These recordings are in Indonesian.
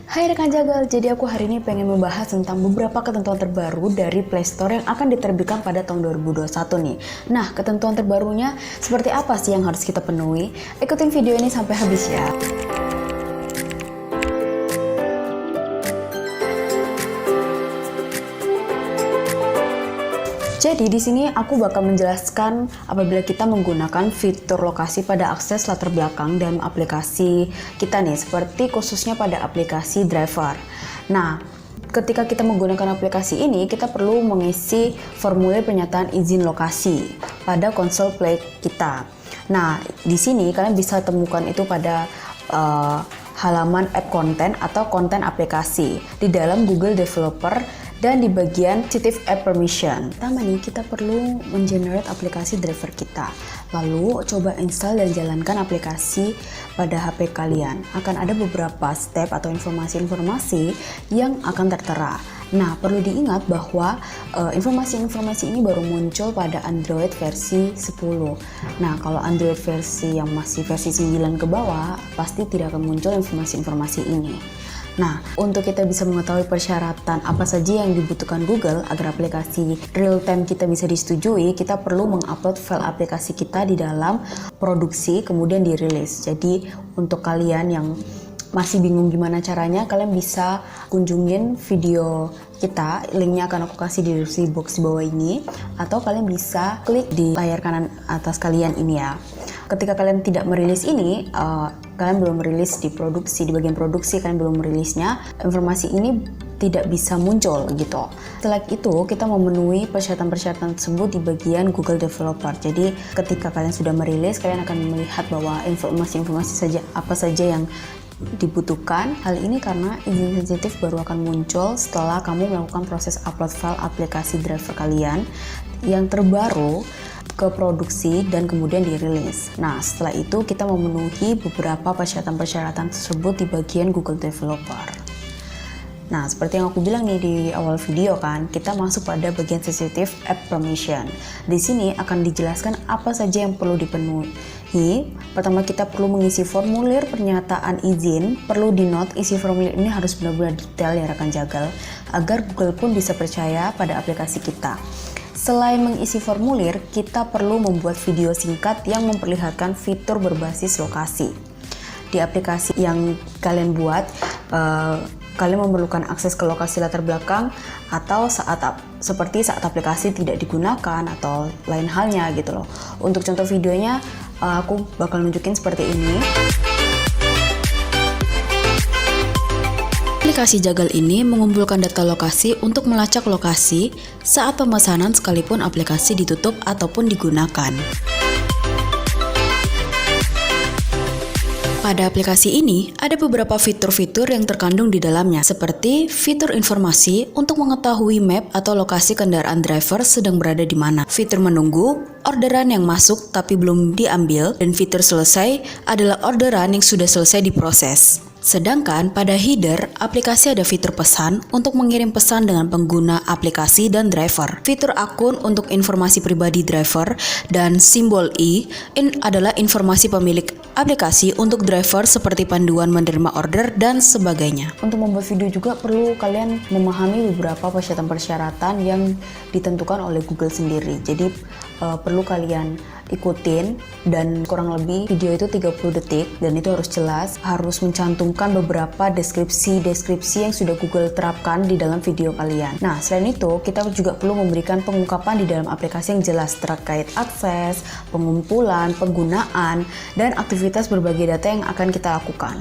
Hai rekan jagal, jadi aku hari ini pengen membahas tentang beberapa ketentuan terbaru dari Play Store yang akan diterbitkan pada tahun 2021 nih. Nah, ketentuan terbarunya seperti apa sih yang harus kita penuhi? Ikutin video ini sampai habis ya. Jadi di sini aku bakal menjelaskan apabila kita menggunakan fitur lokasi pada akses latar belakang dalam aplikasi kita nih, seperti khususnya pada aplikasi driver. Nah, ketika kita menggunakan aplikasi ini, kita perlu mengisi formulir pernyataan izin lokasi pada konsol Play kita. Nah, di sini kalian bisa temukan itu pada halaman app konten atau konten aplikasi di dalam Google Developer dan di bagian sensitive app permission. Pertama nih, kita perlu mengenerate aplikasi driver kita. Lalu coba install dan jalankan aplikasi pada HP kalian. Akan ada beberapa step atau informasi-informasi yang akan tertera. Nah, perlu diingat bahwa informasi-informasi ini baru muncul pada Android versi 10. Nah, kalau Android versi yang masih versi 9 ke bawah, pasti tidak akan muncul informasi-informasi ini. Nah, untuk kita bisa mengetahui persyaratan apa saja yang dibutuhkan Google agar aplikasi real time kita bisa disetujui, kita perlu mengupload file aplikasi kita di dalam produksi kemudian dirilis. Jadi, untuk kalian yang masih bingung gimana caranya, kalian bisa kunjungin video kita, linknya akan aku kasih di deskripsi box di bawah ini, atau kalian bisa klik di layar kanan atas kalian ini ya. Ketika kalian tidak merilis ini, kalian belum merilis di produksi, di bagian produksi kalian belum merilisnya, informasi ini tidak bisa muncul gitu. Setelah itu, kita memenuhi persyaratan-persyaratan tersebut di bagian Google Developer. Jadi, ketika kalian sudah merilis, kalian akan melihat bahwa informasi-informasi apa saja yang dibutuhkan. Hal ini karena izin sensitif baru akan muncul setelah kamu melakukan proses upload file aplikasi driver kalian yang terbaru ke produksi dan kemudian dirilis. Nah, setelah itu kita memenuhi beberapa persyaratan-persyaratan tersebut di bagian Google Developer. Nah, seperti yang aku bilang nih di awal video kan, kita masuk pada bagian sensitive app permission. Di sini akan dijelaskan apa saja yang perlu dipenuhi. Pertama, kita perlu mengisi formulir pernyataan izin. Perlu di-note, isi formulir ini harus benar-benar detail ya rekan jagal, agar Google pun bisa percaya pada aplikasi kita. Selain mengisi formulir, kita perlu membuat video singkat yang memperlihatkan fitur berbasis lokasi. Di aplikasi yang kalian buat, kalian memerlukan akses ke lokasi latar belakang atau seperti saat aplikasi tidak digunakan atau lain halnya gitu loh. Untuk contoh videonya, aku bakal nunjukin seperti ini. Aplikasi Jagal ini mengumpulkan data lokasi untuk melacak lokasi saat pemesanan sekalipun aplikasi ditutup ataupun digunakan. Pada aplikasi ini, ada beberapa fitur-fitur yang terkandung di dalamnya, seperti fitur informasi untuk mengetahui map atau lokasi kendaraan driver sedang berada di mana, fitur menunggu, orderan yang masuk tapi belum diambil, dan fitur selesai adalah orderan yang sudah selesai diproses. Sedangkan pada header, aplikasi ada fitur pesan untuk mengirim pesan dengan pengguna aplikasi dan driver. Fitur akun untuk informasi pribadi driver dan simbol I adalah informasi pemilik aplikasi untuk driver seperti panduan menerima order dan sebagainya. Untuk membuat video juga perlu kalian memahami beberapa persyaratan-persyaratan yang ditentukan oleh Google sendiri. Jadi perlu kalian ikutin, dan kurang lebih video itu 30 detik dan itu harus jelas, harus mencantumkan beberapa deskripsi yang sudah Google terapkan di dalam video kalian. Nah, selain itu kita juga perlu memberikan pengungkapan di dalam aplikasi yang jelas terkait akses, pengumpulan, penggunaan, dan aktivitas berbagai data yang akan kita lakukan.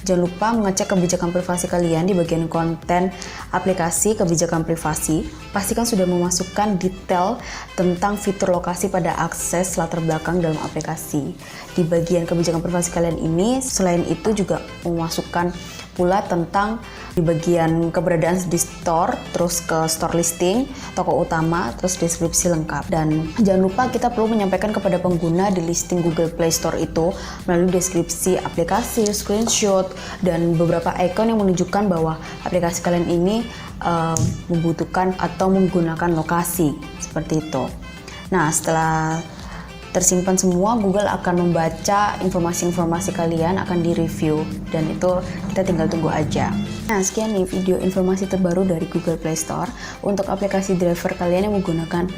Jangan lupa mengecek kebijakan privasi kalian di bagian konten aplikasi kebijakan privasi. Pastikan sudah memasukkan detail tentang fitur lokasi pada akses latar belakang dalam aplikasi. Di bagian kebijakan privasi kalian ini, selain itu juga memasukkan pula tentang di bagian keberadaan di store, terus ke store listing, toko utama, terus deskripsi lengkap. Dan jangan lupa kita perlu menyampaikan kepada pengguna di listing Google Play Store itu melalui deskripsi aplikasi, screenshot, dan beberapa icon yang menunjukkan bahwa aplikasi kalian ini membutuhkan atau menggunakan lokasi seperti itu. Nah, setelah tersimpan semua, Google akan membaca informasi-informasi kalian, akan direview, dan itu kita tinggal tunggu aja. Nah, sekian nih video informasi terbaru dari Google Play Store untuk aplikasi driver kalian yang menggunakan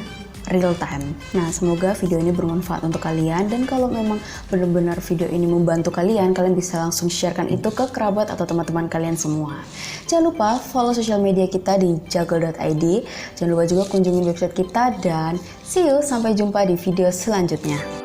real time. Nah, semoga video ini bermanfaat untuk kalian, dan kalau memang benar-benar video ini membantu kalian bisa langsung sharekan itu ke kerabat atau teman-teman kalian semua. Jangan lupa follow sosial media kita di jagal.id. Jangan lupa juga kunjungi website kita, dan see you, sampai jumpa di video selanjutnya.